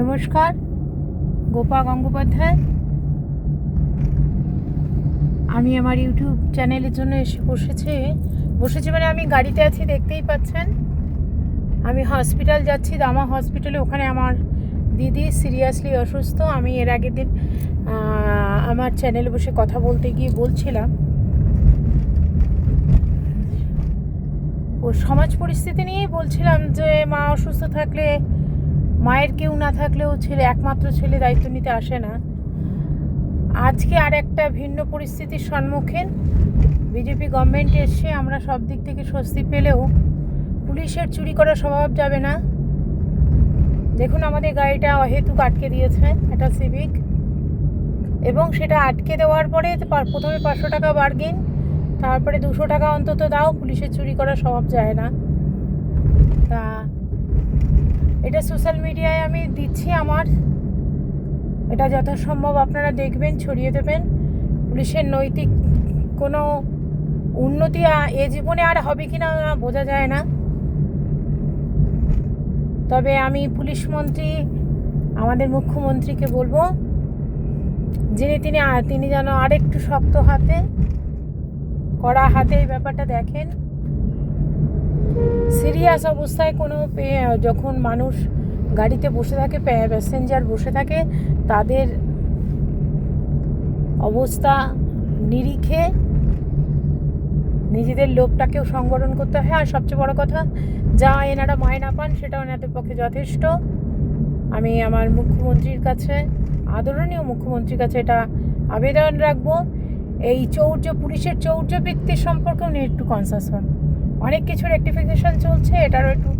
নমস্কার, গোপা গঙ্গোপাধ্যায়। আমি আমার ইউটিউব চ্যানেলের জন্য এসে বসেছি মানে আমি গাড়িতে আছি, দেখতেই পাচ্ছেন। আমি হসপিটাল যাচ্ছি, দামা হসপিটালে। ওখানে আমার দিদি সিরিয়াসলি অসুস্থ। আমি এর আগের দিন আমার চ্যানেলে বসে কথা বলতে গিয়ে বলছিলাম ও সমাজ পরিস্থিতি নিয়েই বলছিলাম যে মা অসুস্থ থাকলে, মায়ের কেউ না থাকলেও একমাত্র ছেলে দায়িত্ব নিতে আসে না। আজকে আর একটা ভিন্ন পরিস্থিতির সম্মুখীন। বিজেপি গভর্নমেন্ট এসে আমরা সব দিক থেকে স্বস্তি পেলেও পুলিশের চুরি করার স্বভাব যাবে না। দেখুন, আমাদের গাড়িটা অহেতুক আটকে দিয়েছে একটা সিভিক, এবং সেটা আটকে দেওয়ার পরে প্রথমে 500 টাকা বার্গেন, তারপরে 200 টাকা অন্তত দাও। পুলিশের চুরি করার স্বভাব যায় না। তা এটা সোশ্যাল মিডিয়ায় আমি দিচ্ছি আমার, এটা যথাসম্ভব আপনারা দেখবেন, ছড়িয়ে দেবেন। পুলিশের নৈতিক কোনো উন্নতি এ জীবনে আর হবে কি না বোঝা যায় না। তবে আমি পুলিশ মন্ত্রী, আমাদের মুখ্যমন্ত্রীকে বলবো তিনি যেন আরেকটু শক্ত হাতে, কড়া হাতে এই ব্যাপারটা দেখেন। সিরিয়াস অবস্থায় যখন মানুষ গাড়িতে বসে থাকে, প্যাসেঞ্জার বসে থাকে, তাদের অবস্থা নিরিখে নিজেদের লোকটাকেও সংবরণ করতে হয়। আর সবচেয়ে বড় কথা, যা এনারা মায়না পান সেটাও এনাদের পক্ষে যথেষ্ট। আমি আমার মুখ্যমন্ত্রীর কাছে, আদরণীয় মুখ্যমন্ত্রীর কাছে এটা আবেদন রাখবো, এই পুলিশের চৌর্যবৃত্তির সম্পর্কেও উনি একটু কনসাস হন। অনেক কিছু রেকটিফিকেশন চলছে, এটারও একটু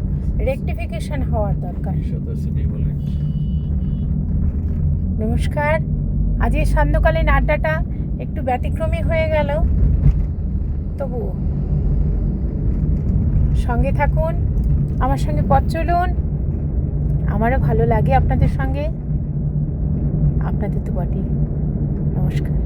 রেকটিফিকেশন হওয়ার দরকার। নমস্কার। আজকে সান্ধ্যকালীন আড্ডাটা একটু ব্যতিক্রমী হয়ে গেল, তবুও সঙ্গে থাকুন, আমার সঙ্গে পথ চলুন। আমারও ভালো লাগে আপনাদের সঙ্গে, আপনাদের তো বটেই। নমস্কার।